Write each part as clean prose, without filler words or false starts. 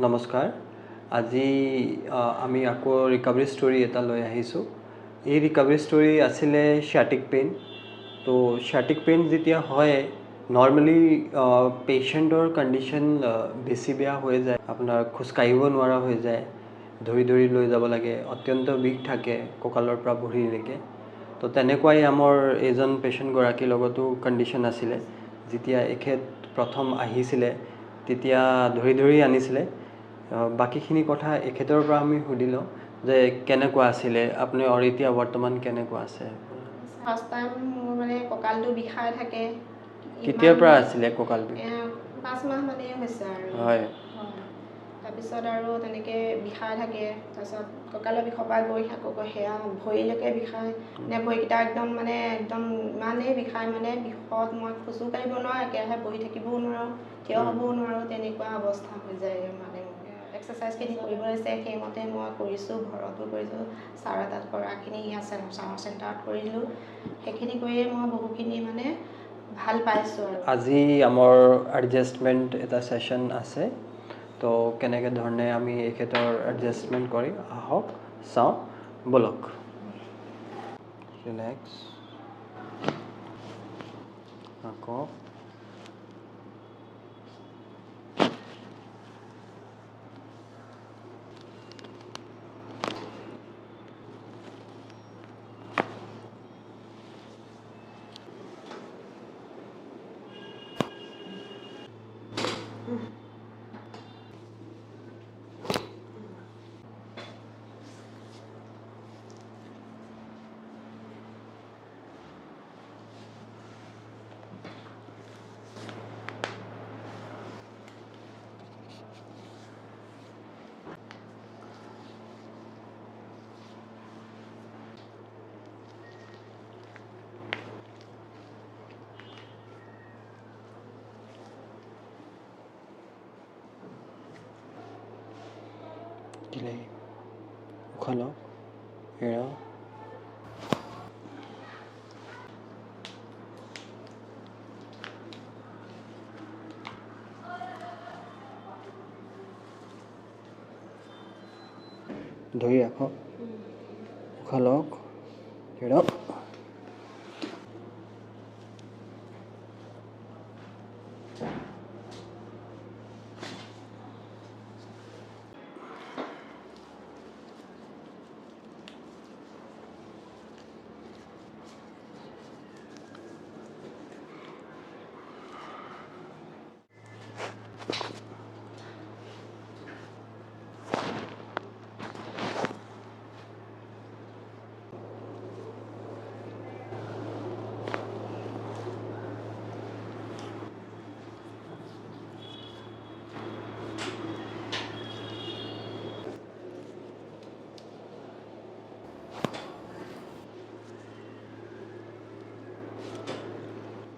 নমস্কাৰ আজি আমি আকৌ ৰিকভাৰী ষ্টৰী এটা লৈ আহিছোঁ এই ৰিকভাৰী ষ্টৰী আছিলে শ্যাটিক পেইন তো শ্যাটিক পেইন যেতিয়া হয় নৰ্মেলি পেশেণ্টৰ কণ্ডিশ্যন বেছি বেয়া হৈ যায় আপোনাৰ খোজকাঢ়িব নোৱাৰা হৈ যায় ধৰি ধৰি লৈ যাব লাগে অত্যন্ত বিষ থাকে কঁকালৰ পৰা ভৰিলৈকে তো তেনেকুৱাই আমাৰ এজন পেশেণ্টগৰাকীৰ লগতো কণ্ডিশ্যন আছিলে যেতিয়া এখেত প্ৰথম আহিছিলে তেতিয়া ধৰি ধৰি আনিছিলে বাকীখিনি কথা এখেতৰ পৰা আমি সুধি লওঁ যে কেনেকুৱা আছিলে আপুনি আৰু এতিয়া বৰ্তমান কেনেকুৱা আছে ফাৰ্ষ্ট টাইম মোৰ মানে কঁকালটো বিষাই থাকে কেতিয়াৰ পৰা আছিলে কঁকাল বিষ 5 মাহ মানে হৈছে আৰু হয় তাৰপিছত আৰু তেনেকৈ বিষাই থাকে তাৰপিছত কঁকালৰ বিষৰ পৰা গৈ থাকোঁ সেয়া ভৰিলৈকে বিষায় নে ভৰিকেইটা একদম ইমানেই বিষায় মানে বিষত মই খোজো কাঢ়িব নোৱাৰোঁ একেৰাহে বহি থাকিবও নোৱাৰোঁ থিয় হ'বও নোৱাৰোঁ তেনেকুৱা অৱস্থা হৈ যায় মানে এক্সাৰচাইজখিনি কৰিব দিছে সেইমতে মই কৰিছোঁ ঘৰতো কৰিছোঁ ছাৰৰ তাত কৰাখিনি ইয়াত ছাৰৰ চেণ্টাৰত কৰিলোঁ সেইখিনি কৰিয়ে মই বহুখিনি মানে ভাল পাইছোঁ আৰু আজি আমাৰ এডজাষ্টমেণ্ট এটা ছেশ্যন আছে তো কেনেকৈ ধৰণে আমি এখেতৰ এডজাষ্টমেণ্ট কৰি আহক চাওঁ ব'লক ৰিলেক্স আকৌ দিলে উশাহ লওক এৰা ধৰি ৰাখক উশাহ লওক এৰক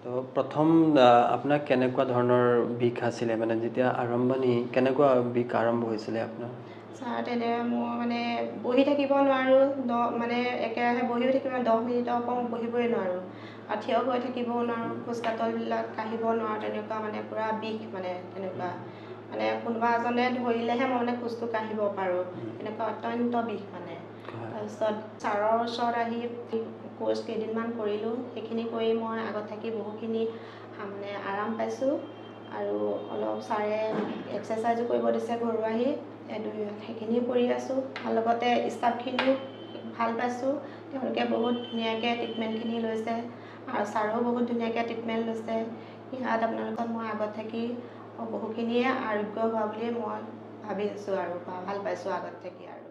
তো প্ৰথম আপোনাৰ কেনেকুৱা ধৰণৰ বিষ আছিলে মানে যেতিয়া আৰম্ভণি কেনেকুৱা বিষ আৰম্ভ হৈছিলে আপোনাৰ ছাৰ তেনেকৈ মই মানে বহি থাকিব নোৱাৰোঁ মানে একেৰাহে বহিও থাকিব 10 মিনিটৰ পৰা বহিবই নোৱাৰোঁ আৰু থিয় হৈ থাকিবও নোৱাৰোঁ খোজ কাটলবিলাক কাঢ়িব নোৱাৰোঁ তেনেকুৱা মানে পূৰা বিষ মানে তেনেকুৱা মানে কোনোবা এজনে ধৰিলেহে মই মানে খোজটো কাঢ়িব পাৰোঁ এনেকুৱা অত্যন্ত বিষ মানে তাৰপিছত ছাৰৰ ওচৰত আহি কোৰ্চ কেইদিনমান কৰিলোঁ সেইখিনি কৰি মই আগত থাকি বহুখিনি মানে আৰাম পাইছোঁ আৰু অলপ ছাৰে এক্সাৰচাইজো কৰিব দিছে ঘৰুৱা আহি সেইখিনিও কৰি আছোঁ আৰু লগতে ষ্টাফখিনিও ভাল পাইছোঁ তেওঁলোকে বহুত ধুনীয়াকৈ ট্ৰিটমেণ্টখিনি লৈছে আৰু ছাৰেও বহুত ধুনীয়াকৈ ট্ৰিটমেণ্ট লৈছে ইয়াত আপোনালোকক মই আগত থাকি বহুখিনিয়ে আৰোগ্য হোৱা বুলিয়ে মই ভাবি আছোঁ আৰু ভাল পাইছোঁ আগত থাকি আৰু